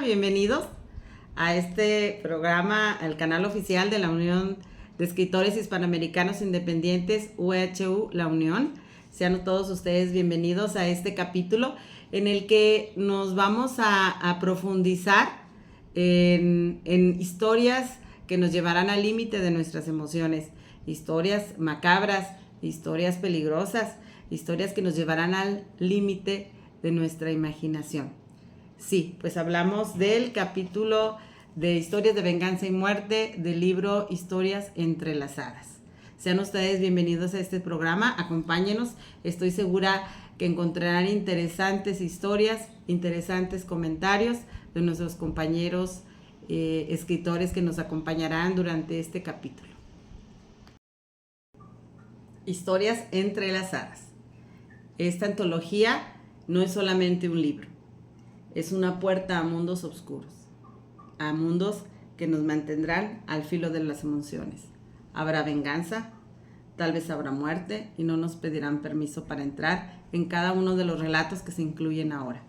Bienvenidos a este programa, al canal oficial de la Unión de Escritores Hispanoamericanos Independientes, UHU La Unión. Sean todos ustedes bienvenidos a este capítulo en el que nos vamos a profundizar en historias que nos llevarán al límite de nuestras emociones, historias macabras, historias peligrosas, historias que nos llevarán al límite de nuestra imaginación. Sí, pues hablamos del capítulo de Historias de Venganza y Muerte del libro Historias Entrelazadas. Sean ustedes bienvenidos a este programa, acompáñenos, estoy segura que encontrarán interesantes historias, interesantes comentarios de nuestros compañeros escritores que nos acompañarán durante este capítulo. Historias Entrelazadas. Esta antología no es solamente un libro. Es una puerta a mundos oscuros, a mundos que nos mantendrán al filo de las emociones. Habrá venganza, tal vez habrá muerte y no nos pedirán permiso para entrar en cada uno de los relatos que se incluyen ahora.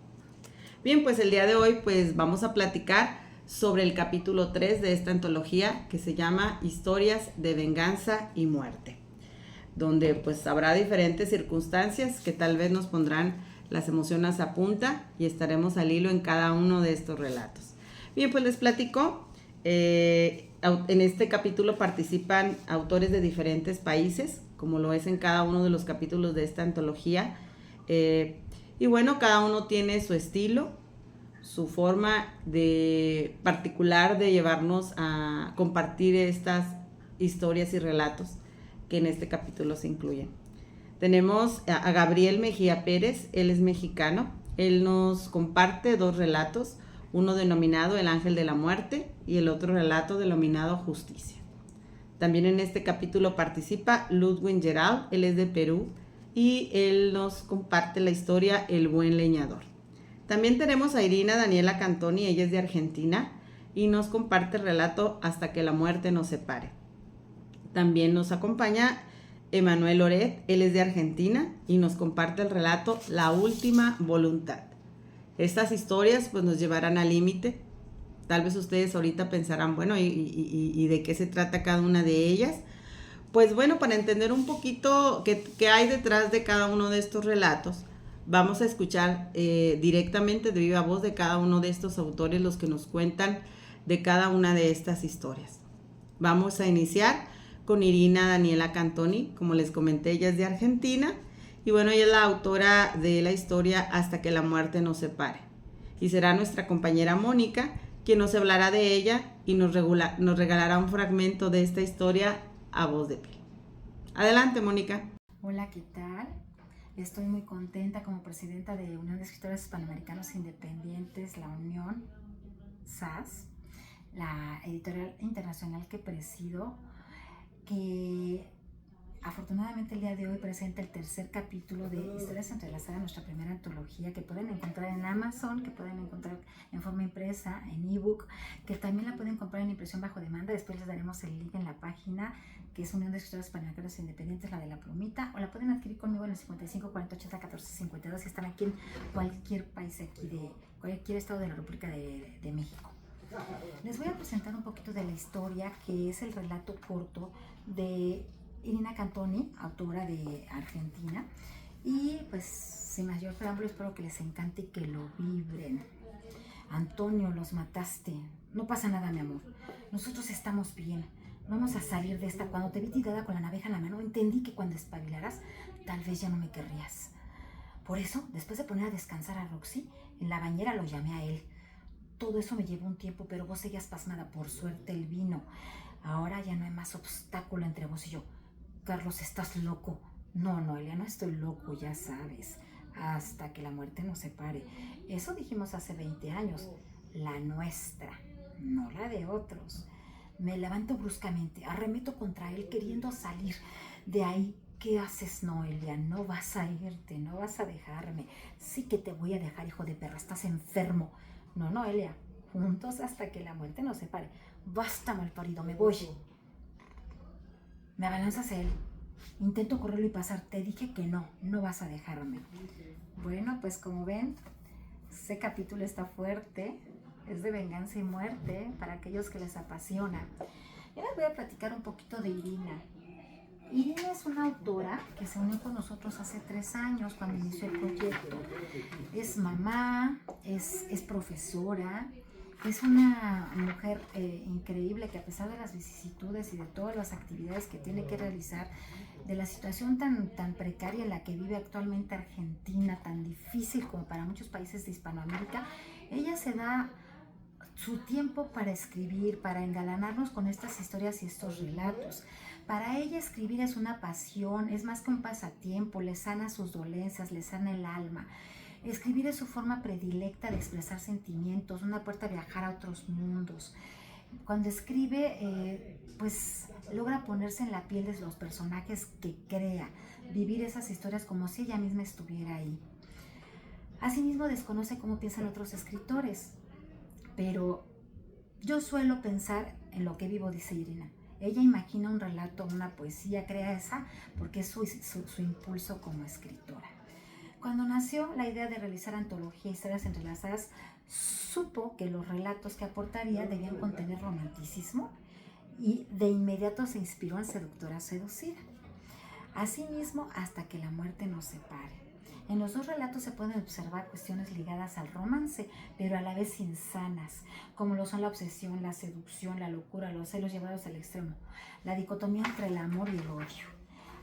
Bien, pues el día de hoy pues vamos a platicar sobre el capítulo 3 de esta antología que se llama Historias de Venganza y Muerte, donde pues habrá diferentes circunstancias que tal vez nos pondrán las emociones a punta y estaremos al hilo en cada uno de estos relatos. Bien, pues les platico. En este capítulo participan autores de diferentes países, como lo es en cada uno de los capítulos de esta antología. Y bueno, cada uno tiene su estilo, su forma de particular de llevarnos a compartir estas historias y relatos que en este capítulo se incluyen. Tenemos a Gabriel Mejía Pérez, él es mexicano, él nos comparte dos relatos, uno denominado El Ángel de la Muerte y el otro relato denominado Justicia. También en este capítulo participa Ludwig Gerald, él es de Perú y él nos comparte la historia El Buen Leñador. También tenemos a Irina Daniela Cantoni, ella es de Argentina y nos comparte el relato Hasta que la muerte nos separe. También nos acompaña Emanuel Loret, él es de Argentina y nos comparte el relato La Última Voluntad. Estas historias pues nos llevarán al límite. Tal vez ustedes ahorita pensarán, bueno, ¿y de qué se trata cada una de ellas? Pues bueno, para entender un poquito qué hay detrás de cada uno de estos relatos, vamos a escuchar directamente de viva voz de cada uno de estos autores los que nos cuentan de cada una de estas historias. Vamos a iniciar con Irina Daniela Cantoni, como les comenté, ella es de Argentina y bueno, ella es la autora de la historia Hasta que la muerte nos separe y será nuestra compañera Mónica quien nos hablará de ella y nos regalará un fragmento de esta historia a voz de piel. Adelante, Mónica. Hola, ¿qué tal? Estoy muy contenta como presidenta de Unión de Escritores Hispanoamericanos Independientes, la Unión SAS, la editorial internacional que presido, que afortunadamente el día de hoy presenta el tercer capítulo de Historias Entrelazadas, nuestra primera antología, que pueden encontrar en Amazon, que pueden encontrar en forma impresa, en ebook, que también la pueden comprar en impresión bajo demanda. Después les daremos el link en la página, que es Unión de Escritores Hispanoamericanos Independientes, la de la plumita, o la pueden adquirir conmigo en el 55 40 80 14 52 si están aquí en cualquier país aquí de cualquier estado de la República de México. Les voy a presentar un poquito de la historia, que es el relato corto de Irina Cantoni, autora de Argentina. Y pues sin mayor preámbulo, espero que les encante y que lo vibren. Antonio, los mataste. No pasa nada, mi amor. Nosotros estamos bien. Vamos a salir de esta. Cuando te vi tirada con la navaja en la mano, entendí que cuando espabilaras, tal vez ya no me querrías. Por eso, después de poner a descansar a Roxy, en la bañera lo llamé a él. Todo eso me llevó un tiempo, pero vos seguías pasmada. Por suerte él vino. Ahora ya no hay más obstáculo entre vos y yo. Carlos, ¿estás loco? No, Noelia, no estoy loco, ya sabes. Hasta que la muerte nos separe. Eso dijimos hace 20 años. La nuestra, no la de otros. Me levanto bruscamente, arremeto contra él queriendo salir de ahí. ¿Qué haces, Noelia? No vas a irte, no vas a dejarme. Sí que te voy a dejar, hijo de perra, estás enfermo. No, Noelia, juntos hasta que la muerte nos separe. Basta, malparido, me voy. Me abalanzas a él. Intento correrlo y pasar. Te dije que no, no vas a dejarme. Bueno, pues como ven, ese capítulo está fuerte. es de venganza y muerte para aquellos que les apasiona. Yo les voy a platicar un poquito de Irina. Irina es una autora que se unió con nosotros hace 3 años cuando inició el proyecto. Es mamá, es profesora, es una mujer increíble que a pesar de las vicisitudes y de todas las actividades que tiene que realizar, de la situación tan precaria en la que vive actualmente Argentina, tan difícil como para muchos países de Hispanoamérica, ella se da su tiempo para escribir, para engalanarnos con estas historias y estos relatos. Para ella escribir es una pasión, es más que un pasatiempo, le sana sus dolencias, le sana el alma. Escribir es su forma predilecta de expresar sentimientos, una puerta a viajar a otros mundos. Cuando escribe, pues logra ponerse en la piel de los personajes que crea, vivir esas historias como si ella misma estuviera ahí. Asimismo desconoce cómo piensan otros escritores, pero yo suelo pensar en lo que vivo, dice Irina. Ella imagina un relato, una poesía, crea esa porque es su impulso como escritora. Cuando nació la idea de realizar antología Historias Entrelazadas, supo que los relatos que aportaría debían contener romanticismo y de inmediato se inspiró en Seductora Seducida. Asimismo, Hasta que la muerte nos separe. En los 2 relatos se pueden observar cuestiones ligadas al romance, pero a la vez insanas, como lo son la obsesión, la seducción, la locura, los celos llevados al extremo, la dicotomía entre el amor y el odio.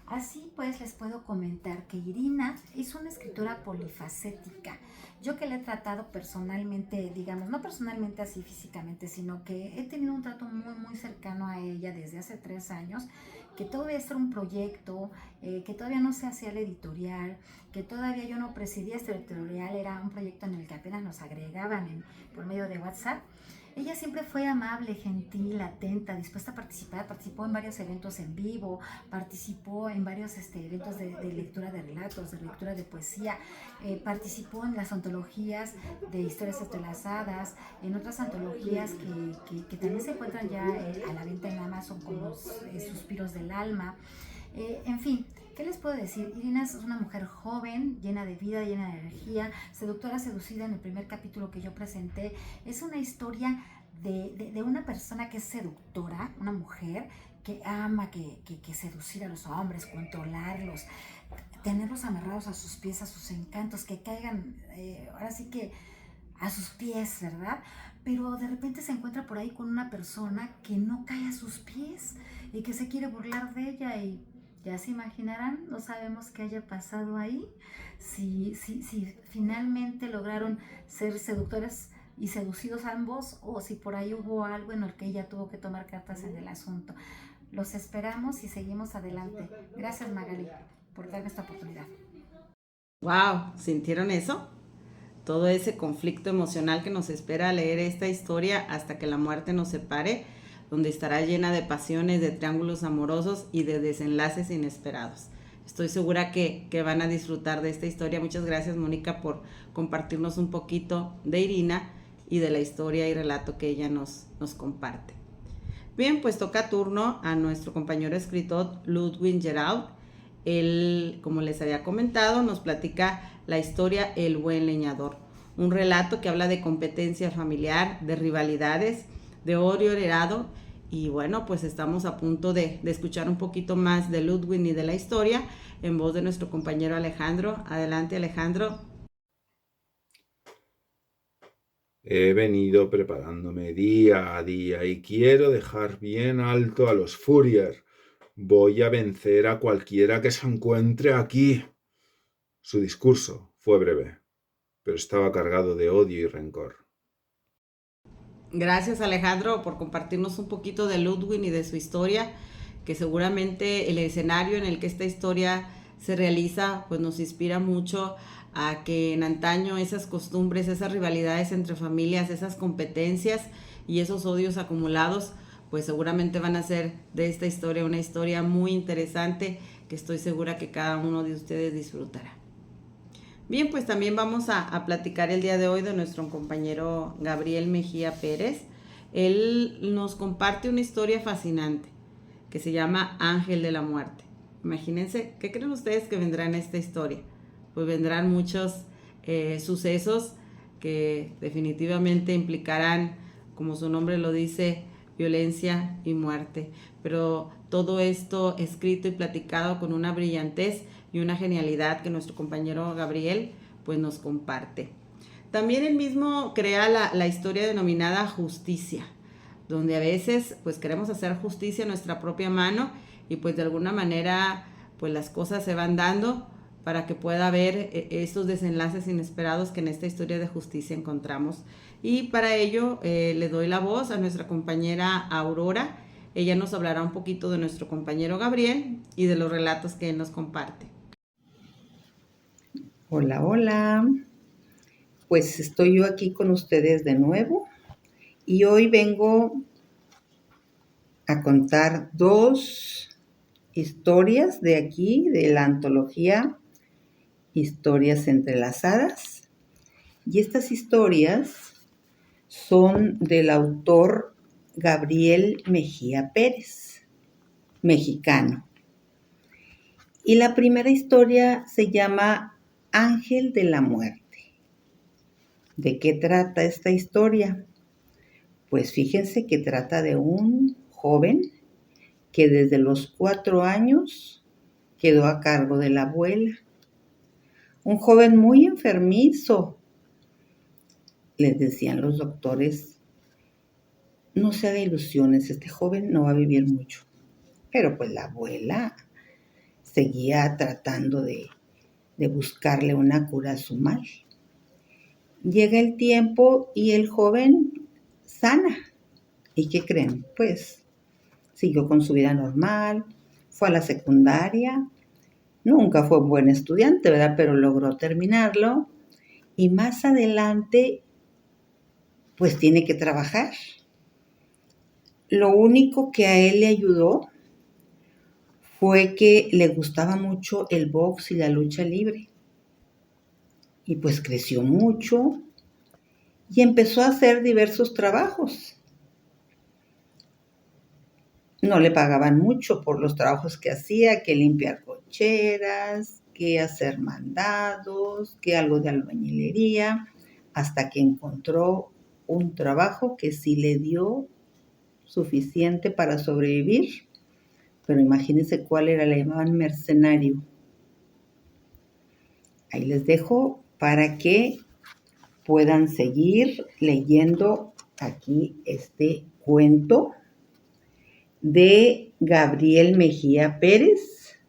Así pues, les puedo comentar que Irina es una escritora polifacética. Yo que la he tratado personalmente, digamos, no personalmente así físicamente, sino que he tenido un trato muy cercano a ella desde hace 3 años, que todavía era un proyecto, que todavía no se hacía la editorial, que todavía yo no presidía esta editorial, era un proyecto en el que apenas nos agregaban por medio de WhatsApp. Ella siempre fue amable, gentil, atenta, dispuesta a participar. Participó en varios eventos en vivo, participó en varios eventos de lectura de relatos, de lectura de poesía, participó en las antologías de historias entrelazadas, en otras antologías que también se encuentran ya a la venta en Amazon, como Suspiros del Alma. En fin, ¿qué les puedo decir? Irina es una mujer joven, llena de vida, llena de energía, seductora seducida. En el primer capítulo que yo presenté, es una historia de una persona que es seductora, una mujer que ama que seducir a los hombres, controlarlos, tenerlos amarrados a sus pies, a sus encantos, que caigan, ahora sí que a sus pies, ¿verdad? Pero de repente se encuentra por ahí con una persona que no cae a sus pies y que se quiere burlar de ella, y ya se imaginarán, no sabemos qué haya pasado ahí, si finalmente lograron ser seductores y seducidos ambos, o si por ahí hubo algo en el que ella tuvo que tomar cartas en el asunto. Los esperamos y seguimos adelante. Gracias, Magali, por darme esta oportunidad. Wow, ¿sintieron eso? Todo ese conflicto emocional que nos espera al leer esta historia Hasta que la muerte nos separe, donde estará llena de pasiones, de triángulos amorosos y de desenlaces inesperados. Estoy segura que van a disfrutar de esta historia. Muchas gracias, Mónica, por compartirnos un poquito de Irina y de la historia y relato que ella nos comparte. Bien, pues toca turno a nuestro compañero escritor Ludwig Geraud. Él, como les había comentado, nos platica la historia El buen leñador, un relato que habla de competencia familiar, de rivalidades, de odio heredado. Y bueno, pues estamos a punto de escuchar un poquito más de Ludwig y de la historia en voz de nuestro compañero Alejandro. Adelante, Alejandro. He venido preparándome día a día y quiero dejar bien alto a los Fourier. Voy a vencer a cualquiera que se encuentre aquí. Su discurso fue breve, pero estaba cargado de odio y rencor. Gracias, Alejandro, por compartirnos un poquito de Ludwig y de su historia, que seguramente el escenario en el que esta historia se realiza pues nos inspira mucho a que en antaño esas costumbres, esas rivalidades entre familias, esas competencias y esos odios acumulados pues seguramente van a hacer de esta historia una historia muy interesante que estoy segura que cada uno de ustedes disfrutará. Bien, pues también vamos a platicar el día de hoy de nuestro compañero Gabriel Mejía Pérez. Él nos comparte una historia fascinante que se llama Ángel de la Muerte. Imagínense, ¿qué creen ustedes que vendrá en esta historia? Pues vendrán muchos sucesos que definitivamente implicarán, como su nombre lo dice, violencia y muerte. Pero todo esto escrito y platicado con una brillantez y una genialidad que nuestro compañero Gabriel pues nos comparte. También él mismo crea la historia denominada Justicia, donde a veces pues queremos hacer justicia a nuestra propia mano y pues de alguna manera pues las cosas se van dando para que pueda haber estos desenlaces inesperados que en esta historia de justicia encontramos. Y para ello le doy la voz a nuestra compañera Aurora. Ella nos hablará un poquito de nuestro compañero Gabriel y de los relatos que él nos comparte. Hola, hola. Pues estoy yo aquí con ustedes de nuevo y hoy vengo a contar 2 historias de aquí, de la antología Historias Entrelazadas. Y estas historias son del autor Gabriel Mejía Pérez, mexicano. Y la primera historia se llama Ángel de la Muerte. ¿De qué trata esta historia? Pues fíjense que trata de un joven que desde los 4 años quedó a cargo de la abuela. Un joven muy enfermizo. Les decían los doctores, no se haga ilusiones, este joven no va a vivir mucho. Pero pues la abuela seguía tratando de buscarle una cura a su mal. Llega el tiempo y el joven sana. ¿Y qué creen? Pues siguió con su vida normal, fue a la secundaria, nunca fue un buen estudiante, ¿verdad? Pero logró terminarlo y más adelante pues tiene que trabajar. Lo único que a él le ayudó fue que le gustaba mucho el box y la lucha libre. Y pues creció mucho y empezó a hacer diversos trabajos. No le pagaban mucho por los trabajos que hacía, que limpiar cocheras, que hacer mandados, que algo de albañilería, hasta que encontró un trabajo que sí le dio suficiente para sobrevivir. Pero imagínense cuál era, le llamaban mercenario. Ahí les dejo para que puedan seguir leyendo aquí este cuento de Gabriel Mejía Pérez,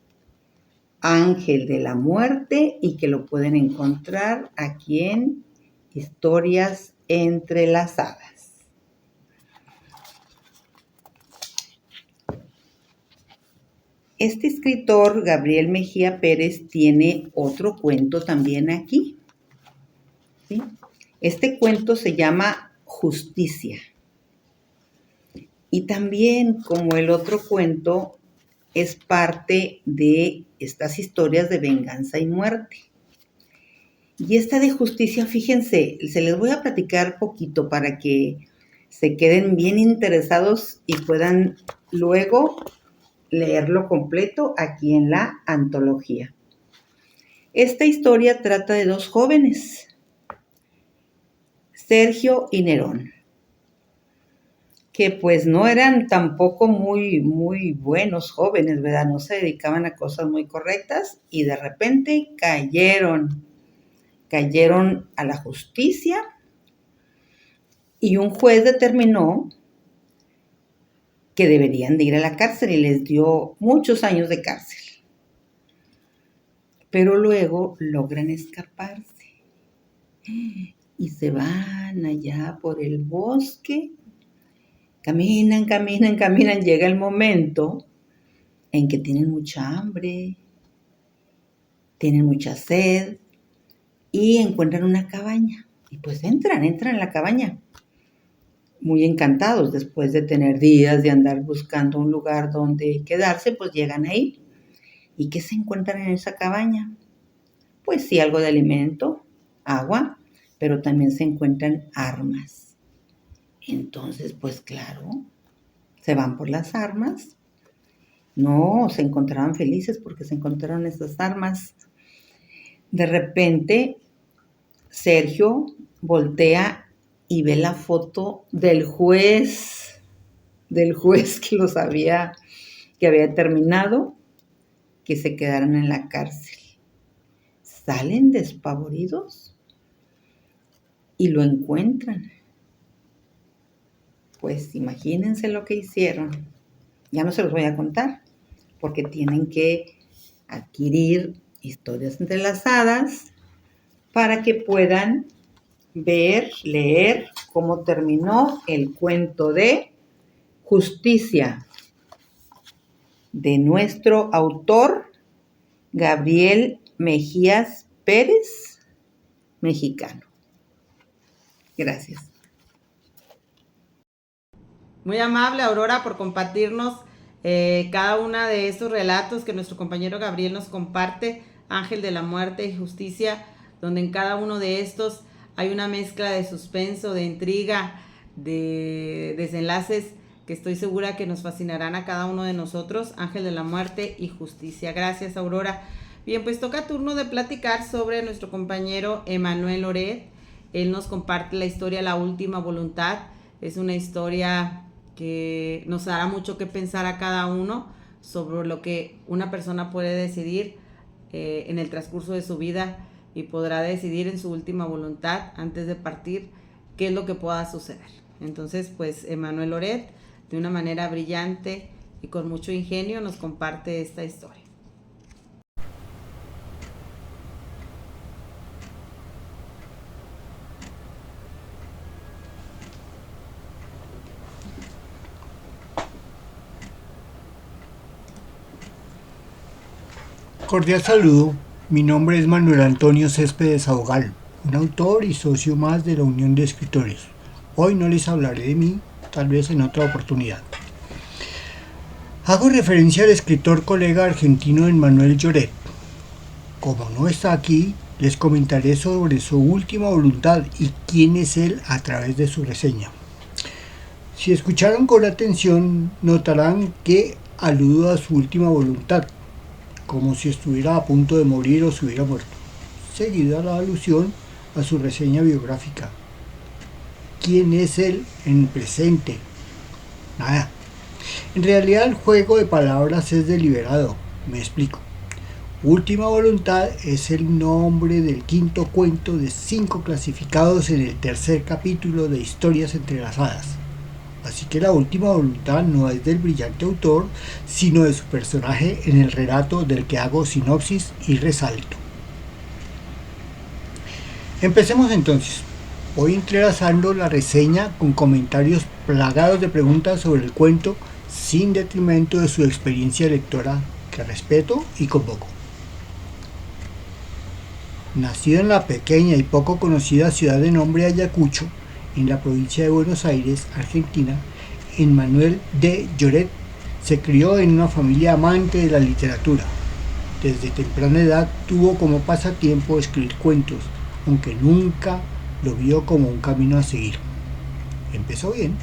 Ángel de la Muerte, y que lo pueden encontrar aquí en Historias Entrelazadas. Este escritor, Gabriel Mejía Pérez, tiene otro cuento también aquí, ¿sí? Este cuento se llama Justicia. Y también, como el otro cuento, es parte de estas historias de venganza y muerte. Y esta de Justicia, fíjense, se les voy a platicar poquito para que se queden bien interesados y puedan luego leerlo completo aquí en la antología. Esta historia trata de 2 jóvenes, Sergio y Nerón, que pues no eran tampoco muy buenos jóvenes, ¿verdad? No se dedicaban a cosas muy correctas y de repente cayeron a la justicia y un juez determinó que deberían de ir a la cárcel y les dio muchos años de cárcel. Pero luego logran escaparse y se van allá por el bosque. Caminan, llega el momento en que tienen mucha hambre, tienen mucha sed y encuentran una cabaña. Y pues entran en la cabaña, muy encantados después de tener días de andar buscando un lugar donde quedarse, pues llegan ahí. ¿Y qué se encuentran en esa cabaña? Pues sí, algo de alimento, agua, pero también se encuentran armas. Entonces, pues claro, se van por las armas. No, se encontraban felices porque se encontraron esas armas. De repente Sergio voltea y ve la foto del juez que había determinado que se quedaran en la cárcel. Salen despavoridos y lo encuentran. Pues imagínense lo que hicieron. Ya no se los voy a contar, porque tienen que adquirir Historias Entrelazadas para que puedan ver, leer cómo terminó el cuento de Justicia de nuestro autor Gabriel Mejías Pérez, mexicano. Gracias. Muy amable, Aurora, por compartirnos cada uno de estos relatos que nuestro compañero Gabriel nos comparte, Ángel de la Muerte y Justicia, donde en cada uno de estos hay una mezcla de suspenso, de intriga, de desenlaces que estoy segura que nos fascinarán a cada uno de nosotros. Ángel de la Muerte y Justicia. Gracias, Aurora. Bien, pues toca turno de platicar sobre nuestro compañero Emmanuel Loret. Él nos comparte la historia La Última Voluntad. Es una historia que nos dará mucho que pensar a cada uno sobre lo que una persona puede decidir en el transcurso de su vida, y podrá decidir en su última voluntad, antes de partir, qué es lo que pueda suceder. Entonces, pues Emmanuel Loret, de una manera brillante y con mucho ingenio, nos comparte esta historia. Cordial saludo, mi nombre es Manuel Antonio Céspedes Abogal, un autor y socio más de la Unión de Escritores. Hoy no les hablaré de mí, tal vez en otra oportunidad. Hago referencia al escritor colega argentino Emmanuel Loret. Como no está aquí, les comentaré sobre su última voluntad y quién es él a través de su reseña. Si escucharon con atención, notarán que aludo a su última voluntad, como si estuviera a punto de morir o se hubiera muerto, seguida la alusión a su reseña biográfica. ¿Quién es él en presente? Nada. En realidad el juego de palabras es deliberado, me explico. Última Voluntad es el nombre del quinto cuento de 5 clasificados en el tercer capítulo de Historias Entrelazadas. Así que la última voluntad no es del brillante autor, sino de su personaje en el relato del que hago sinopsis y resalto. Empecemos entonces. Voy entrelazando la reseña con comentarios plagados de preguntas sobre el cuento, sin detrimento de su experiencia lectora, que respeto y convoco. Nacido en la pequeña y poco conocida ciudad de nombre Ayacucho, en la provincia de Buenos Aires, Argentina, Emmanuel de Loret se crió en una familia amante de la literatura. Desde temprana edad tuvo como pasatiempo escribir cuentos, aunque nunca lo vio como un camino a seguir. Empezó bien.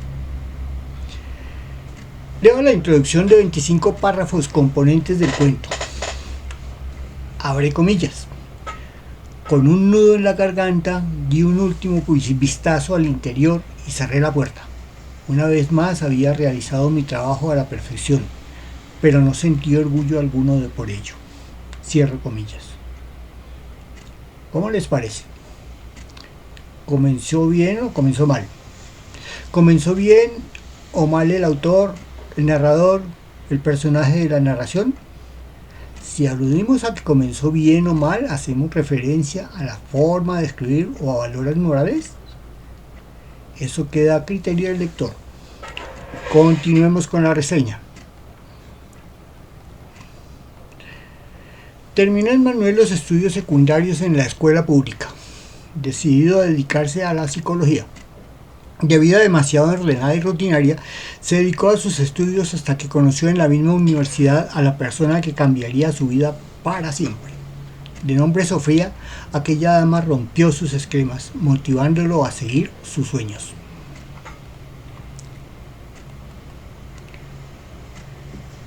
Leo la introducción de 25 párrafos componentes del cuento. Abre comillas. Con un nudo en la garganta, di un último vistazo al interior y cerré la puerta. Una vez más había realizado mi trabajo a la perfección, pero no sentí orgullo alguno por ello. Cierro comillas. ¿Cómo les parece? ¿Comenzó bien o comenzó mal? ¿Comenzó bien o mal el autor, el narrador, el personaje de la narración? Si aludimos a que comenzó bien o mal, ¿hacemos referencia a la forma de escribir o a valores morales? Eso queda a criterio del lector. Continuemos con la reseña. Terminó Emmanuel los estudios secundarios en la escuela pública, decidido a dedicarse a la psicología. De vida demasiado ordenada y rutinaria, se dedicó a sus estudios hasta que conoció en la misma universidad a la persona que cambiaría su vida para siempre. De nombre Sofía, aquella dama rompió sus esquemas, motivándolo a seguir sus sueños.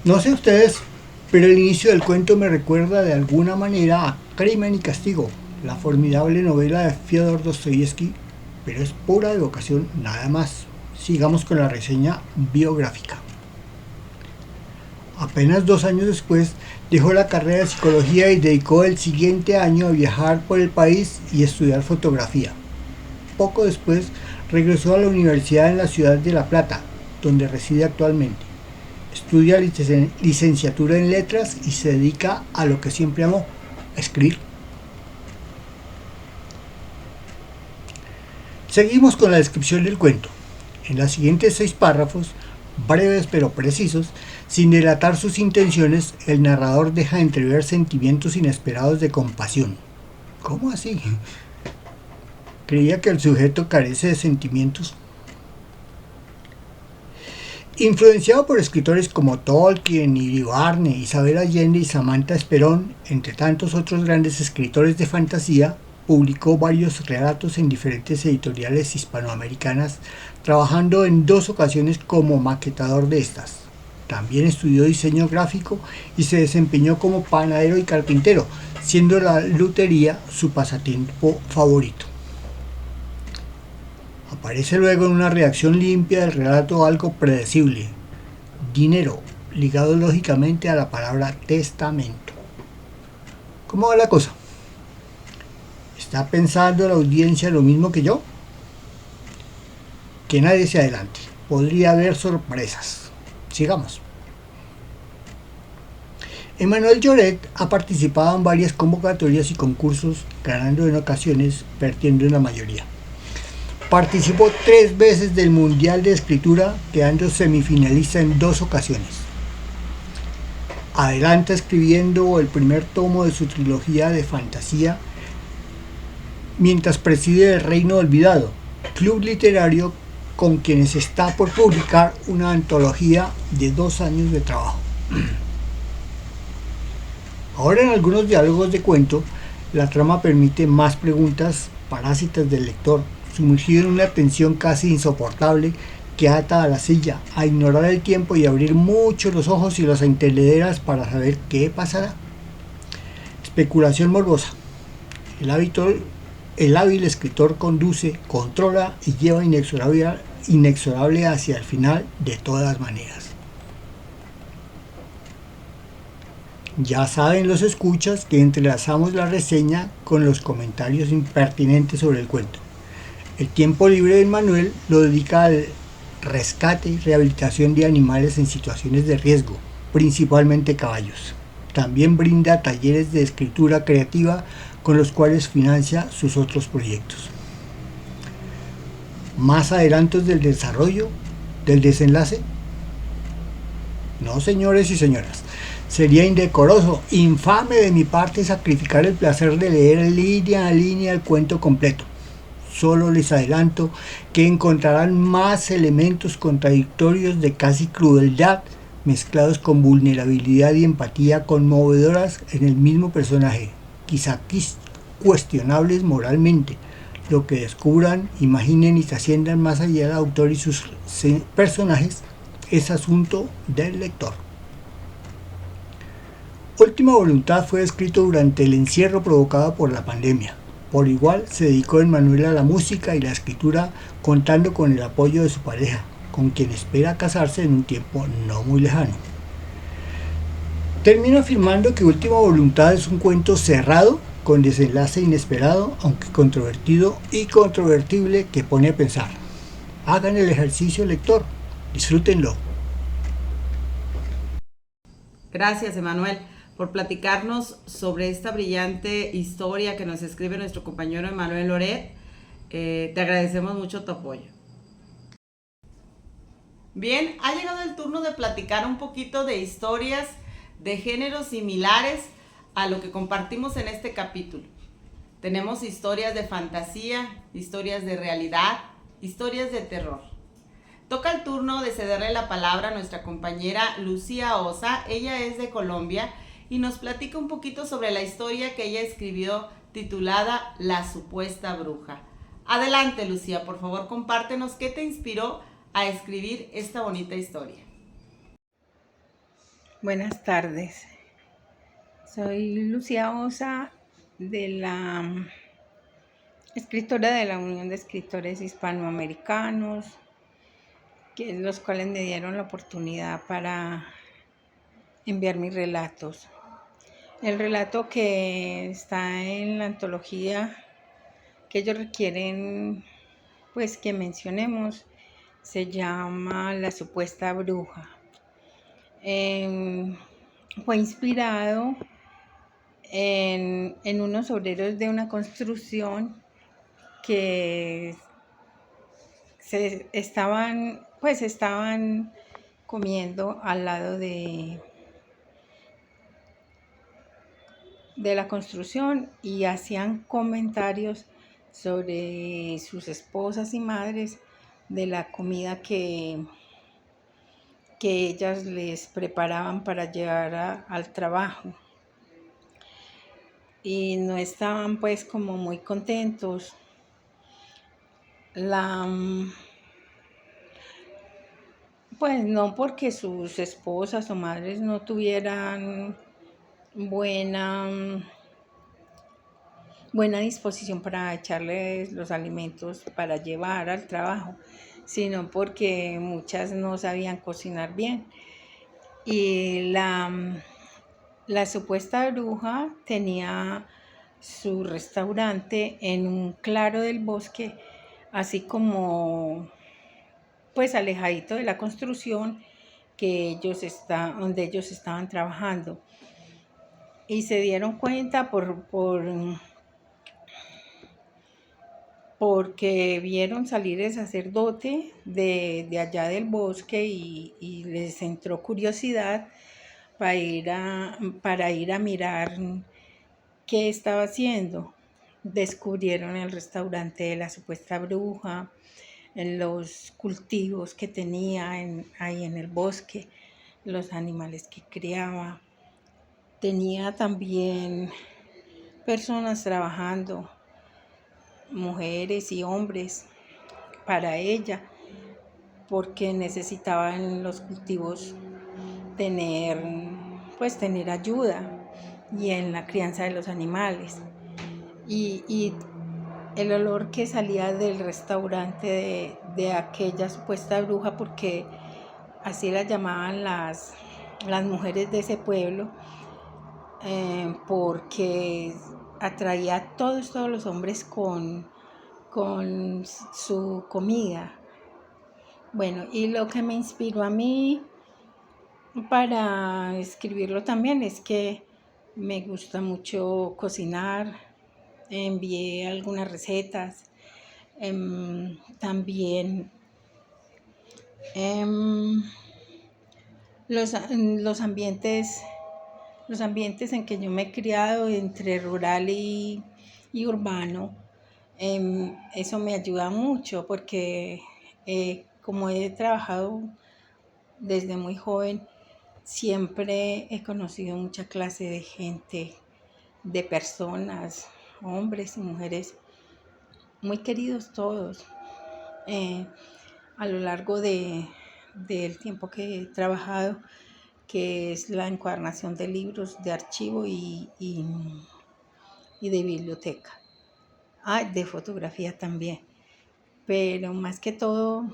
No sé ustedes, pero el inicio del cuento me recuerda de alguna manera a Crimen y Castigo, la formidable novela de Fyodor Dostoyevsky, pero es pura evocación nada más. Sigamos con la reseña biográfica. Apenas 2 años después, dejó la carrera de psicología y dedicó el siguiente año a viajar por el país y estudiar fotografía. Poco después, regresó a la universidad en la ciudad de La Plata, donde reside actualmente. Estudia licenciatura en letras y se dedica a lo que siempre amó, a escribir. Seguimos con la descripción del cuento. En los siguientes 6 párrafos, breves pero precisos, sin delatar sus intenciones, el narrador deja entrever sentimientos inesperados de compasión. ¿Cómo así? Creía que el sujeto carece de sentimientos. Influenciado por escritores como Tolkien, Iribarne, Isabel Allende y Samantha Esperón, entre tantos otros grandes escritores de fantasía, publicó varios relatos en diferentes editoriales hispanoamericanas, trabajando en 2 ocasiones como maquetador de estas. También estudió diseño gráfico y se desempeñó como panadero y carpintero, siendo la lutería su pasatiempo favorito. Aparece luego en una redacción limpia del relato algo predecible: dinero, ligado lógicamente a la palabra testamento. ¿Cómo va la cosa? ¿Está pensando la audiencia lo mismo que yo? Que nadie se adelante, podría haber sorpresas. Sigamos. Emmanuel Lloret ha participado en varias convocatorias y concursos, ganando en ocasiones, perdiendo en la mayoría. Participó 3 veces del Mundial de Escritura, quedando semifinalista en 2 ocasiones. Adelanta escribiendo el primer tomo de su trilogía de fantasía, mientras preside El Reino Olvidado, club literario con quienes está por publicar una antología de 2 años de trabajo. Ahora, en algunos diálogos de cuento, la trama permite más preguntas parásitas del lector, sumergido en una tensión casi insoportable que ata a la silla, a ignorar el tiempo y abrir mucho los ojos y las entendederas para saber qué pasará. Especulación morbosa. El hábil escritor conduce, controla y lleva inexorable hacia el final de todas maneras. Ya saben los escuchas que entrelazamos la reseña con los comentarios impertinentes sobre el cuento. El tiempo libre de Manuel lo dedica al rescate y rehabilitación de animales en situaciones de riesgo, principalmente caballos. También brinda talleres de escritura creativa con los cuales financia sus otros proyectos. ¿Más adelantos del desarrollo, del desenlace? No, señores y señoras. Sería indecoroso, infame de mi parte sacrificar el placer de leer línea a línea el cuento completo. Solo les adelanto que encontrarán más elementos contradictorios de casi crueldad mezclados con vulnerabilidad y empatía conmovedoras en el mismo personaje, quizá cuestionables moralmente. Lo que descubran, imaginen y trasciendan más allá del autor y sus personajes es asunto del lector. Última Voluntad fue escrito durante el encierro provocado por la pandemia. Por igual se dedicó Emmanuel a la música y la escritura, contando con el apoyo de su pareja, con quien espera casarse en un tiempo no muy lejano. Termino afirmando que Última Voluntad es un cuento cerrado, con desenlace inesperado, aunque controvertido y controvertible, que pone a pensar. Hagan el ejercicio, lector, disfrútenlo. Gracias, Emmanuel, por platicarnos sobre esta brillante historia que nos escribe nuestro compañero Emmanuel Lloret. Te agradecemos mucho tu apoyo. Bien, ha llegado el turno de platicar un poquito de historias de géneros similares a lo que compartimos en este capítulo. Tenemos historias de fantasía, historias de realidad, historias de terror. Toca el turno de cederle la palabra a nuestra compañera Lucía Osa. Ella es de Colombia y nos platica un poquito sobre la historia que ella escribió titulada La supuesta bruja. Adelante, Lucía, por favor, compártenos qué te inspiró a escribir esta bonita historia. Buenas tardes. Soy Lucía Osa de la escritora de la Unión de Escritores Hispanoamericanos, los cuales me dieron la oportunidad para enviar mis relatos. El relato que está en la antología que ellos requieren pues que mencionemos se llama La supuesta bruja. Fue inspirado en unos obreros de una construcción que estaban comiendo al lado de la construcción y hacían comentarios sobre sus esposas y madres de la comida que ellas les preparaban para llevar al trabajo. Y no estaban pues como muy contentos. Pues no porque sus esposas o madres no tuvieran buena disposición para echarles los alimentos para llevar al trabajo, sino porque muchas no sabían cocinar bien. Y la supuesta bruja tenía su restaurante en un claro del bosque, así como pues alejadito de la construcción donde ellos estaban trabajando. Y se dieron cuenta porque vieron salir el sacerdote de allá del bosque y les entró curiosidad para ir a mirar qué estaba haciendo. Descubrieron el restaurante de la supuesta bruja, en los cultivos que tenía ahí en el bosque, los animales que criaba. Tenía también personas trabajando, mujeres y hombres, para ella, porque necesitaban los cultivos tener ayuda y en la crianza de los animales. Y el olor que salía del restaurante de aquella supuesta bruja, porque así la llamaban las mujeres de ese pueblo, porque atraía a todos los hombres con su comida. Bueno, y lo que me inspiró a mí para escribirlo también es que me gusta mucho cocinar. Envié algunas recetas. También los ambientes en que yo me he criado entre rural y urbano, eso me ayuda mucho porque como he trabajado desde muy joven, siempre he conocido mucha clase de gente, de personas, hombres y mujeres, muy queridos todos. A lo largo del tiempo que he trabajado, que es la encuadernación de libros, de archivo y de biblioteca. De fotografía también. Pero más que todo,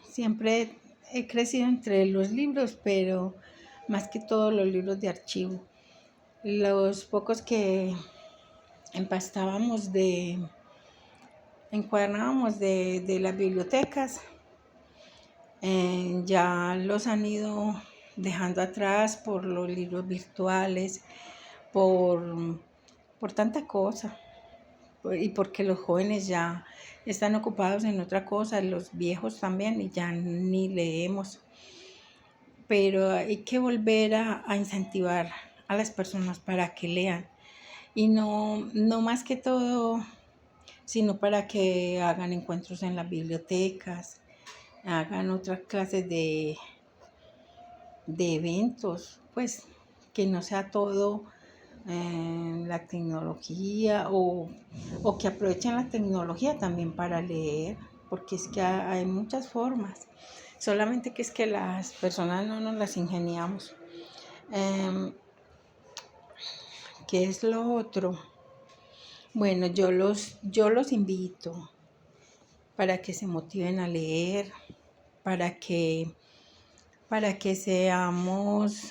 siempre he crecido entre los libros, pero más que todo los libros de archivo. Los pocos que encuadernábamos de las bibliotecas, ya los han ido dejando atrás por los libros virtuales, por tanta cosa, y porque los jóvenes ya están ocupados en otra cosa, los viejos también, y ya ni leemos. Pero hay que volver a incentivar a las personas para que lean, y no más que todo, sino para que hagan encuentros en las bibliotecas, hagan otras clases de eventos, pues que no sea todo la tecnología, o que aprovechen la tecnología también para leer, porque es que hay muchas formas, solamente que es que las personas no nos las ingeniamos. ¿Qué es lo otro? Bueno, yo los invito para que se motiven a leer, para que, seamos,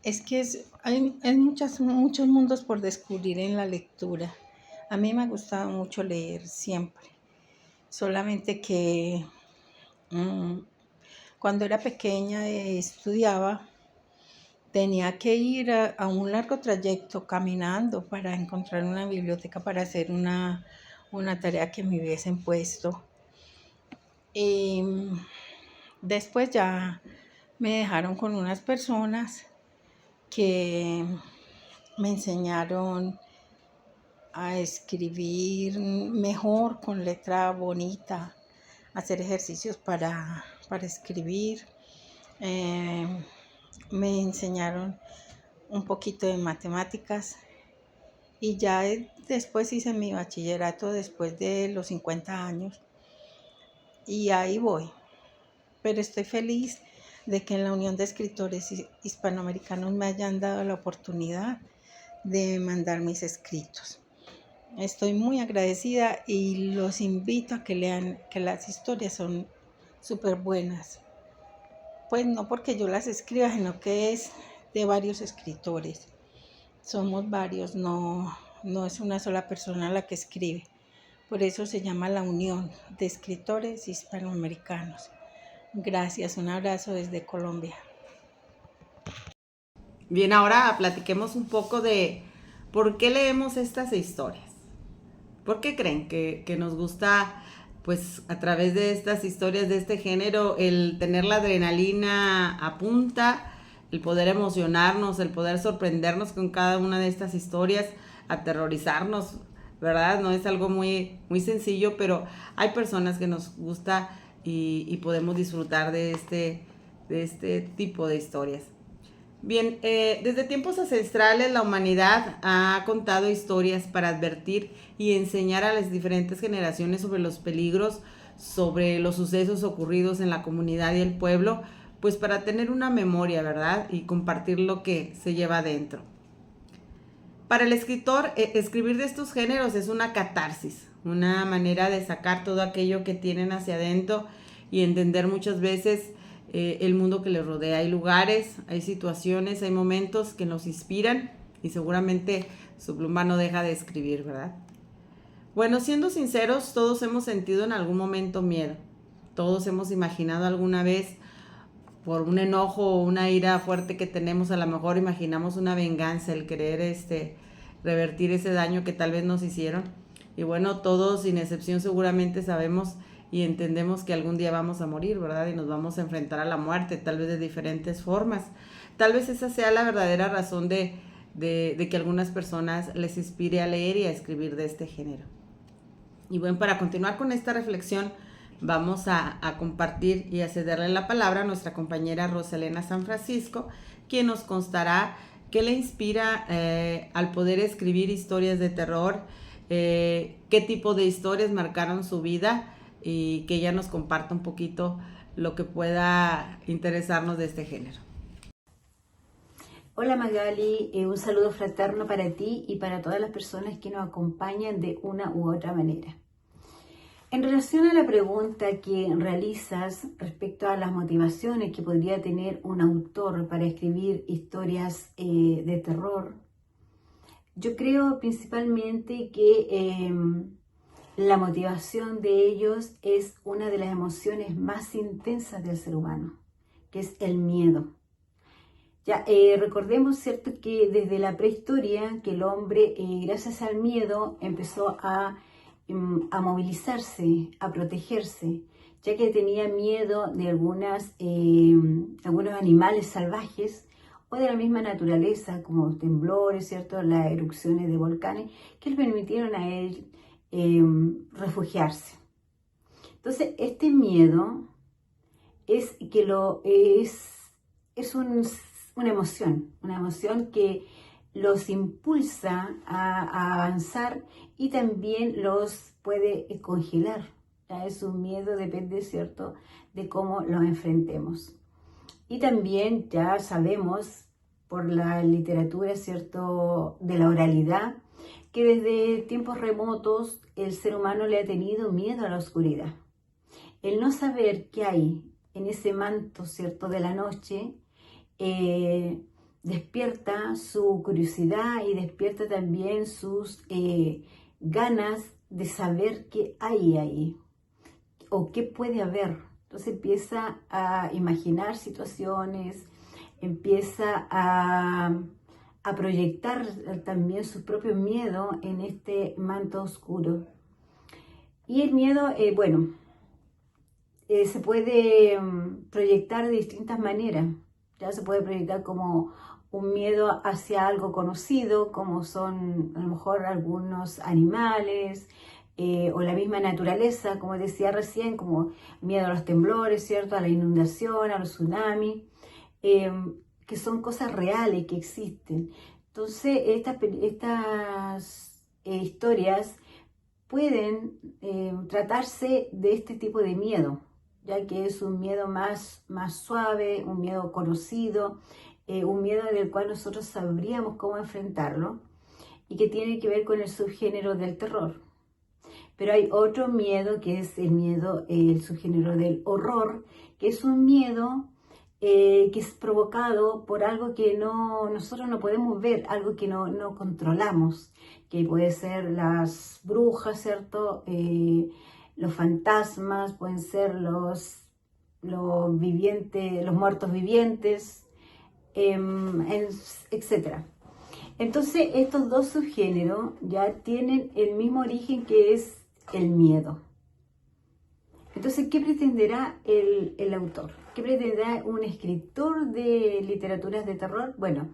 es que hay muchos mundos por descubrir en la lectura. A mí me ha gustado mucho leer siempre, solamente que cuando era pequeña estudiaba, tenía que ir a un largo trayecto caminando para encontrar una biblioteca para hacer una tarea que me hubiesen puesto. Y después ya me dejaron con unas personas que me enseñaron a escribir mejor con letra bonita, hacer ejercicios para escribir. Me enseñaron un poquito de matemáticas y ya después hice mi bachillerato después de los 50 años y ahí voy. Pero estoy feliz de que en la Unión de Escritores Hispanoamericanos me hayan dado la oportunidad de mandar mis escritos. Estoy muy agradecida y los invito a que lean, que las historias son súper buenas. Pues no porque yo las escriba, sino que es de varios escritores. Somos varios, no es una sola persona la que escribe. Por eso se llama la Unión de Escritores Hispanoamericanos. Gracias, un abrazo desde Colombia. Bien, ahora platiquemos un poco de por qué leemos estas historias. ¿Por qué creen que nos gusta, pues, a través de estas historias de este género, el tener la adrenalina a punta, el poder emocionarnos, el poder sorprendernos con cada una de estas historias, aterrorizarnos, ¿verdad? No es algo muy, muy sencillo, pero hay personas que nos gusta y podemos disfrutar de este tipo de historias. Bien, desde tiempos ancestrales la humanidad ha contado historias para advertir y enseñar a las diferentes generaciones sobre los peligros, sobre los sucesos ocurridos en la comunidad y el pueblo, pues para tener una memoria, ¿verdad? Y compartir lo que se lleva adentro. Para el escritor, escribir de estos géneros es una catarsis, una manera de sacar todo aquello que tienen hacia adentro y entender muchas veces el mundo que les rodea. Hay lugares, hay situaciones, hay momentos que nos inspiran y seguramente su pluma no deja de escribir, ¿verdad? Bueno, siendo sinceros, todos hemos sentido en algún momento miedo. Todos hemos imaginado alguna vez, por un enojo o una ira fuerte que tenemos, a lo mejor imaginamos una venganza, el querer revertir ese daño que tal vez nos hicieron. Y bueno, todos sin excepción seguramente sabemos y entendemos que algún día vamos a morir, ¿verdad? Y nos vamos a enfrentar a la muerte, tal vez de diferentes formas. Tal vez esa sea la verdadera razón de que algunas personas les inspire a leer y a escribir de este género. Y bueno, para continuar con esta reflexión, vamos a compartir y a cederle la palabra a nuestra compañera Rosalena San Francisco, quien nos contará qué le inspira al poder escribir historias de terror, qué tipo de historias marcaron su vida, y que ella nos comparta un poquito lo que pueda interesarnos de este género. Hola Magali, un saludo fraterno para ti y para todas las personas que nos acompañan de una u otra manera. En relación a la pregunta que realizas respecto a las motivaciones que podría tener un autor para escribir historias de terror, yo creo principalmente que la motivación de ellos es una de las emociones más intensas del ser humano, que es el miedo. Ya recordemos, ¿cierto?, que desde la prehistoria que el hombre, gracias al miedo, empezó a movilizarse, a protegerse, ya que tenía miedo de algunos animales salvajes o de la misma naturaleza, como temblores, ¿cierto?, las erupciones de volcanes, que le permitieron a él refugiarse. Entonces, este miedo es una emoción que los impulsa a avanzar y también los puede congelar. Ya es un miedo, depende, ¿cierto?, de cómo lo enfrentemos. Y también ya sabemos por la literatura, ¿cierto?, de la oralidad, que desde tiempos remotos el ser humano le ha tenido miedo a la oscuridad. El no saber qué hay en ese manto, ¿cierto?, de la noche, despierta su curiosidad y despierta también sus ganas de saber qué hay ahí o qué puede haber. Entonces empieza a imaginar situaciones, empieza a proyectar también su propio miedo en este manto oscuro. Y el miedo, se puede proyectar de distintas maneras. Ya se puede proyectar como un miedo hacia algo conocido, como son a lo mejor algunos animales o la misma naturaleza, como decía recién, como miedo a los temblores, ¿cierto?, a la inundación, a los tsunamis, que son cosas reales que existen. Entonces, estas historias pueden tratarse de este tipo de miedo, ya que es un miedo más suave, un miedo conocido, un miedo del cual nosotros sabríamos cómo enfrentarlo y que tiene que ver con el subgénero del terror. Pero hay otro miedo que es el subgénero del horror, que es un miedo que es provocado por algo que nosotros no podemos ver, algo que no controlamos, que puede ser las brujas, ¿cierto? Los fantasmas, pueden ser los vivientes, los muertos vivientes, etc. Entonces, estos dos subgéneros ya tienen el mismo origen, que es el miedo. Entonces, ¿qué pretenderá el autor? ¿Qué pretenderá un escritor de literaturas de terror? Bueno,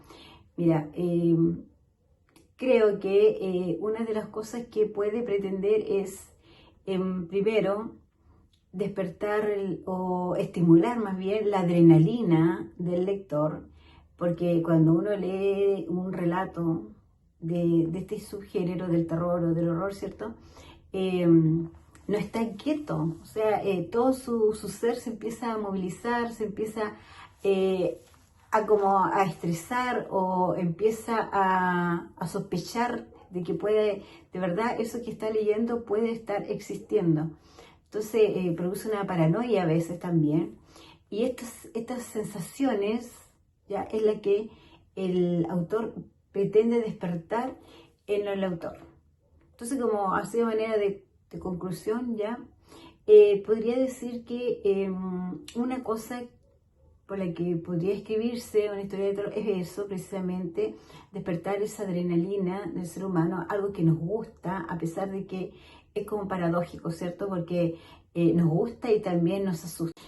mira, creo que una de las cosas que puede pretender es, primero, despertar o estimular más bien la adrenalina del lector, porque cuando uno lee un relato de este subgénero del terror o del horror, ¿cierto?, no está quieto, o sea, todo su ser se empieza a movilizar, se empieza a estresar o empieza a sospechar de que puede, de verdad, eso que está leyendo puede estar existiendo. Entonces produce una paranoia a veces también, y estas sensaciones ya es la que el autor pretende despertar en el autor. Entonces, como así de manera de conclusión, ya podría decir que una cosa por la que podría escribirse una historia de terror es eso, precisamente, despertar esa adrenalina del ser humano, algo que nos gusta, a pesar de que es como paradójico, ¿cierto? Porque nos gusta y también nos asusta.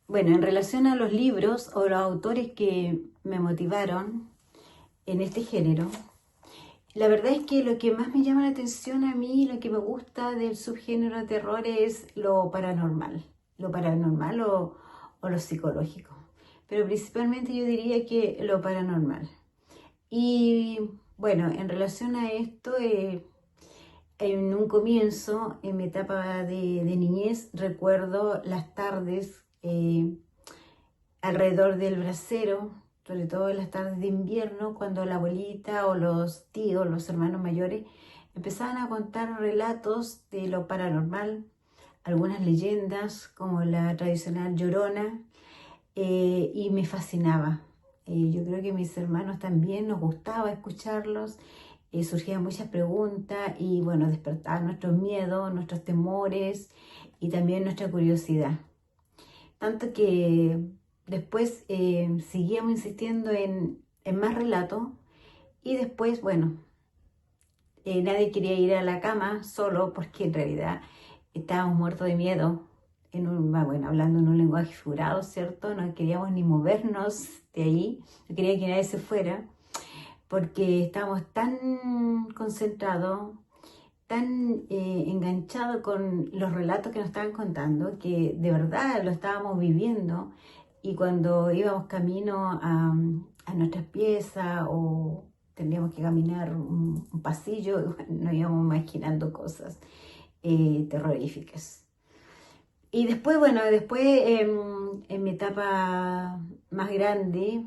Bueno, en relación a los libros o los autores que me motivaron en este género, la verdad es que lo que más me llama la atención a mí, lo que me gusta del subgénero de terror es lo paranormal o lo psicológico. Pero principalmente yo diría que lo paranormal. Y bueno, en relación a esto, en un comienzo, en mi etapa de niñez, recuerdo las tardes alrededor del brasero, sobre todo en las tardes de invierno, cuando la abuelita o los tíos, los hermanos mayores, empezaban a contar relatos de lo paranormal, algunas leyendas como la tradicional Llorona, y me fascinaba. Yo creo que a mis hermanos también nos gustaba escucharlos, surgían muchas preguntas y bueno, despertaban nuestros miedos, nuestros temores y también nuestra curiosidad. Tanto que después seguíamos insistiendo en más relatos y después, bueno, nadie quería ir a la cama solo porque en realidad estábamos muertos de miedo, hablando en un lenguaje figurado, ¿cierto? No queríamos ni movernos de ahí, no quería que nadie se fuera porque estábamos tan concentrados, tan enganchados con los relatos que nos estaban contando, que de verdad lo estábamos viviendo, y cuando íbamos camino a nuestras piezas o teníamos que caminar un pasillo, nos íbamos imaginando cosas terroríficas. Y después, en mi etapa más grande,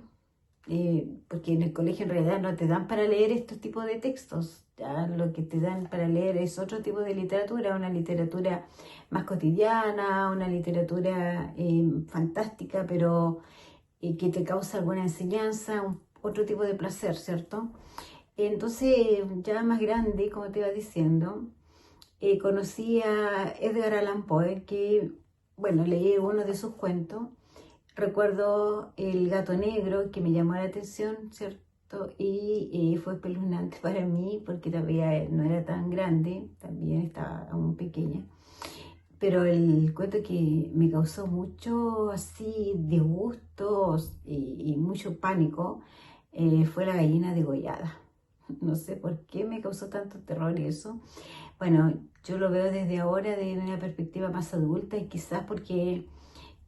porque en el colegio en realidad no te dan para leer estos tipos de textos, Ya lo que te dan para leer es otro tipo de literatura, una literatura más cotidiana, una literatura fantástica, pero que te causa alguna enseñanza, otro tipo de placer, ¿cierto? Entonces, ya más grande, como te iba diciendo, conocí a Edgar Allan Poe, que, bueno, leí uno de sus cuentos. Recuerdo El gato negro, que me llamó la atención, ¿cierto? Y fue espeluznante para mí, porque todavía no era tan grande, también estaba aún pequeña. Pero el cuento que me causó mucho así disgustos y mucho pánico fue La gallina degollada. No sé por qué me causó tanto terror eso. Bueno, yo lo veo desde ahora de una perspectiva más adulta y quizás porque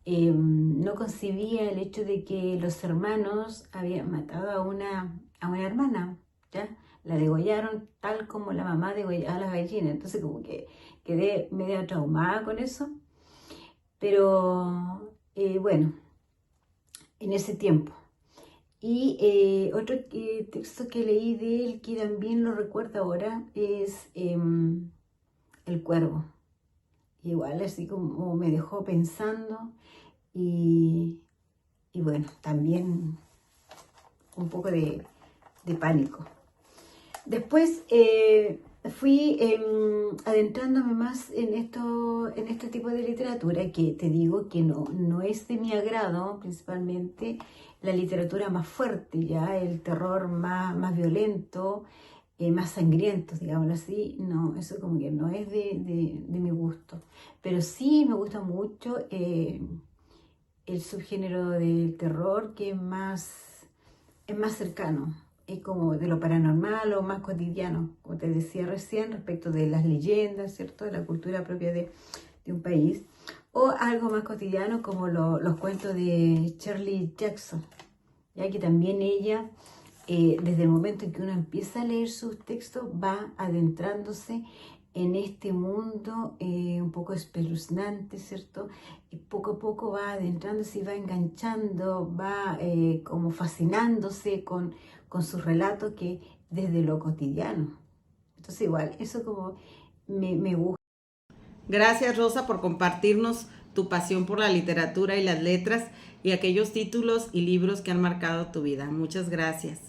no concebía el hecho de que los hermanos habían matado a una hermana, ¿ya? La degollaron tal como la mamá degollaba a las gallinas. Entonces como que quedé medio traumada con eso. Pero bueno, en ese tiempo. Y otro texto que leí de él, que también lo recuerdo ahora, es El Cuervo. Igual así como me dejó pensando y, y bueno, también un poco de pánico. Después fui adentrándome más en este tipo de literatura, que te digo que no es de mi agrado, principalmente la literatura más fuerte, ya el terror más violento, más sangriento, digámoslo así. No, eso como que no es de mi gusto. Pero sí me gusta mucho el subgénero del terror, que es más cercano, es como de lo paranormal o más cotidiano, como te decía recién, respecto de las leyendas, ¿cierto? De la cultura propia de un país, o algo más cotidiano como los cuentos de Shirley Jackson, ya que también ella, desde el momento en que uno empieza a leer sus textos, va adentrándose en este mundo un poco espeluznante, ¿cierto? Y poco a poco va adentrándose y va enganchando, va como fascinándose con sus relatos, que desde lo cotidiano. Entonces igual, eso como me gusta. Gracias, Rosa, por compartirnos tu pasión por la literatura y las letras y aquellos títulos y libros que han marcado tu vida. Muchas gracias.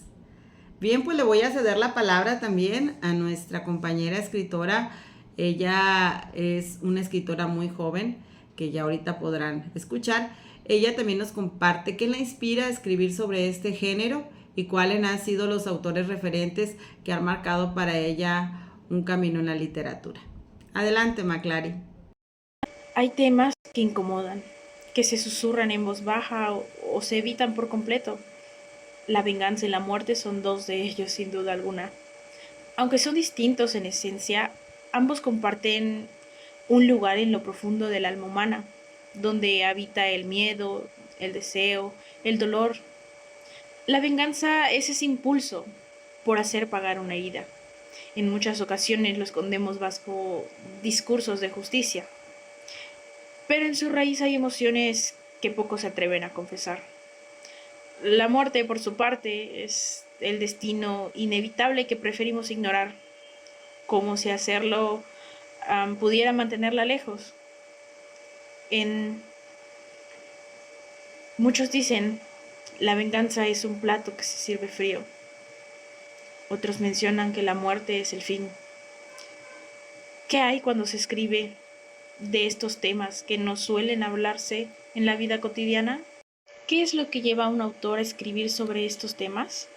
Bien, pues le voy a ceder la palabra también a nuestra compañera escritora. Ella es una escritora muy joven, que ya ahorita podrán escuchar. Ella también nos comparte qué la inspira a escribir sobre este género y cuáles han sido los autores referentes que han marcado para ella un camino en la literatura. Adelante, Maclari. Hay temas que incomodan, que se susurran en voz baja o se evitan por completo. La venganza y la muerte son dos de ellos, sin duda alguna. Aunque son distintos en esencia, ambos comparten un lugar en lo profundo del alma humana, donde habita el miedo, el deseo, el dolor. La venganza es ese impulso por hacer pagar una herida. En muchas ocasiones lo escondemos bajo discursos de justicia, pero en su raíz hay emociones que pocos se atreven a confesar. La muerte, por su parte, es el destino inevitable que preferimos ignorar, como si hacerlo pudiera mantenerla lejos. Muchos dicen, la venganza es un plato que se sirve frío. Otros mencionan que la muerte es el fin. ¿Qué hay cuando se escribe de estos temas que no suelen hablarse en la vida cotidiana? ¿Qué es lo que lleva a un autor a escribir sobre estos temas?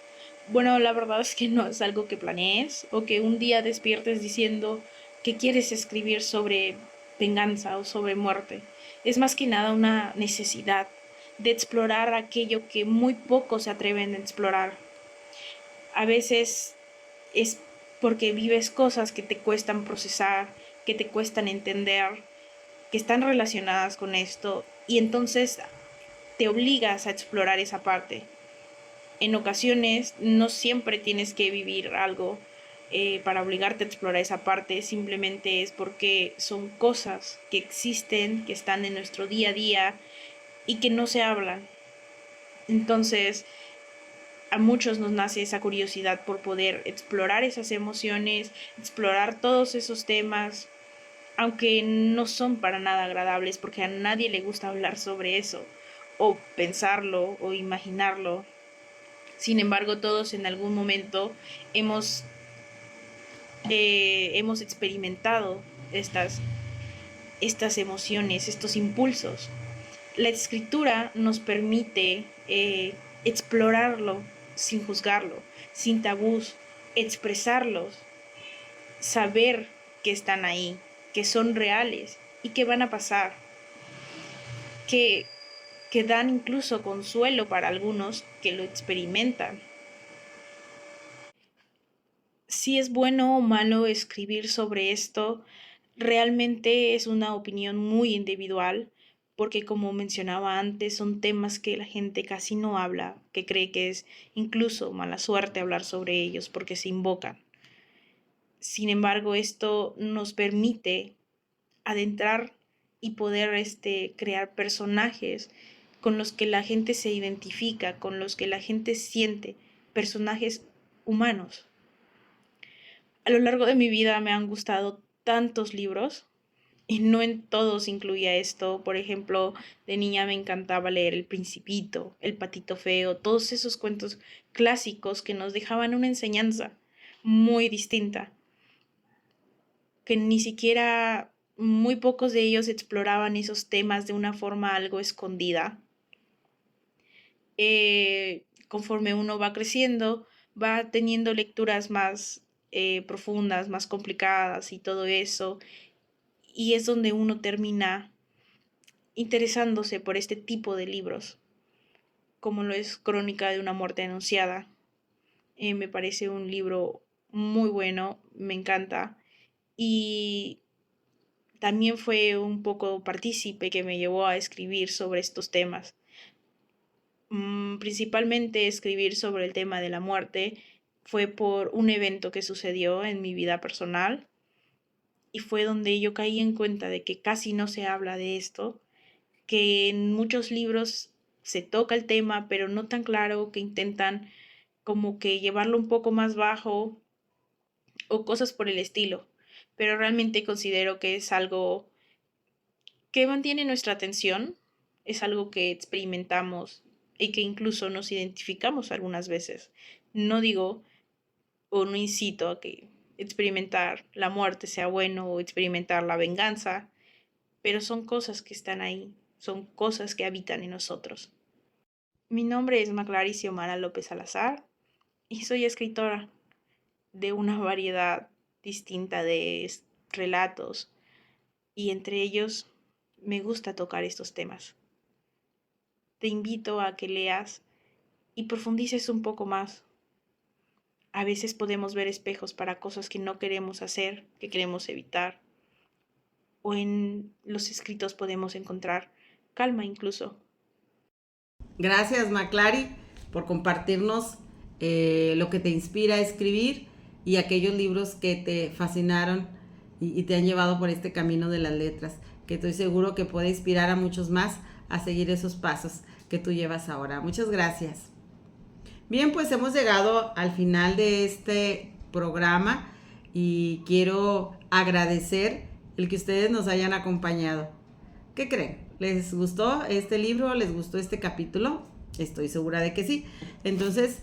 Bueno, la verdad es que no es algo que planees o que un día despiertes diciendo que quieres escribir sobre venganza o sobre muerte. Es más que nada una necesidad de explorar aquello que muy pocos se atreven a explorar. A veces es porque vives cosas que te cuestan procesar, que te cuestan entender, que están relacionadas con esto, y entonces te obligas a explorar esa parte. En ocasiones no siempre tienes que vivir algo para obligarte a explorar esa parte, simplemente es porque son cosas que existen, que están en nuestro día a día y que no se hablan. Entonces, A muchos nos nace esa curiosidad por poder explorar esas emociones, explorar todos esos temas, aunque no son para nada agradables porque a nadie le gusta hablar sobre eso, o pensarlo, o imaginarlo. Sin embargo, todos en algún momento hemos experimentado estas emociones, estos impulsos. La escritura nos permite explorarlo sin juzgarlo, sin tabús, expresarlos, saber que están ahí, que son reales y que van a pasar, que dan incluso consuelo para algunos que lo experimentan. Si es bueno o malo escribir sobre esto, realmente es una opinión muy individual, porque como mencionaba antes, son temas que la gente casi no habla, que cree que es incluso mala suerte hablar sobre ellos porque se invocan. Sin embargo, esto nos permite adentrar y poder crear personajes con los que la gente se identifica, con los que la gente siente, personajes humanos. A lo largo de mi vida me han gustado tantos libros y no en todos incluía esto. Por ejemplo, de niña me encantaba leer El Principito, El Patito Feo, todos esos cuentos clásicos que nos dejaban una enseñanza muy distinta, que ni siquiera muy pocos de ellos exploraban esos temas de una forma algo escondida. Conforme uno va creciendo, va teniendo lecturas más profundas, más complicadas y todo eso, y es donde uno termina interesándose por este tipo de libros, como lo es Crónica de una muerte anunciada. Me parece un libro muy bueno, me encanta, y también fue un poco partícipe que me llevó a escribir sobre estos temas. Principalmente escribir sobre el tema de la muerte fue por un evento que sucedió en mi vida personal y fue donde yo caí en cuenta de que casi no se habla de esto, que en muchos libros se toca el tema pero no tan claro, que intentan como que llevarlo un poco más bajo o cosas por el estilo, pero realmente considero que es algo que mantiene nuestra atención, es algo que experimentamos y que incluso nos identificamos algunas veces. No digo o no incito a que experimentar la muerte sea bueno o experimentar la venganza, pero son cosas que están ahí, son cosas que habitan en nosotros. Mi nombre es Maclari Xiomara López Salazar y soy escritora de una variedad distinta de relatos, y entre ellos me gusta tocar estos temas. Te invito a que leas y profundices un poco más. A veces podemos ver espejos para cosas que no queremos hacer, que queremos evitar. O en los escritos podemos encontrar calma incluso. Gracias, Maclari, por compartirnos lo que te inspira a escribir y aquellos libros que te fascinaron y te han llevado por este camino de las letras, que estoy seguro que puede inspirar a muchos más a seguir esos pasos que tú llevas ahora. Muchas gracias. Bien, pues hemos llegado al final de este programa y quiero agradecer el que ustedes nos hayan acompañado. ¿Qué creen? ¿Les gustó este libro? ¿Les gustó este capítulo? Estoy segura de que sí. Entonces,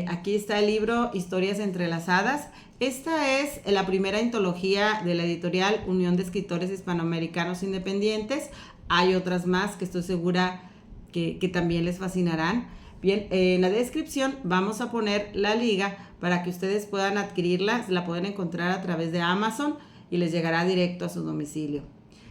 aquí está el libro Historias Entrelazadas. Esta es la primera antología de la editorial Unión de Escritores Hispanoamericanos Independientes. Hay otras más que estoy segura que también les fascinarán. Bien, en la descripción vamos a poner la liga para que ustedes puedan adquirirla. La pueden encontrar a través de Amazon y les llegará directo a su domicilio.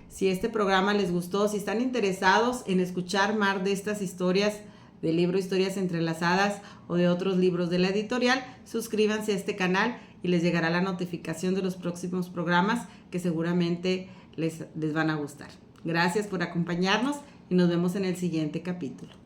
Si este programa les gustó, si están interesados en escuchar más de estas historias del libro Historias Entrelazadas o de otros libros de la editorial, suscríbanse a este canal y les llegará la notificación de los próximos programas que seguramente les van a gustar. Gracias por acompañarnos y nos vemos en el siguiente capítulo.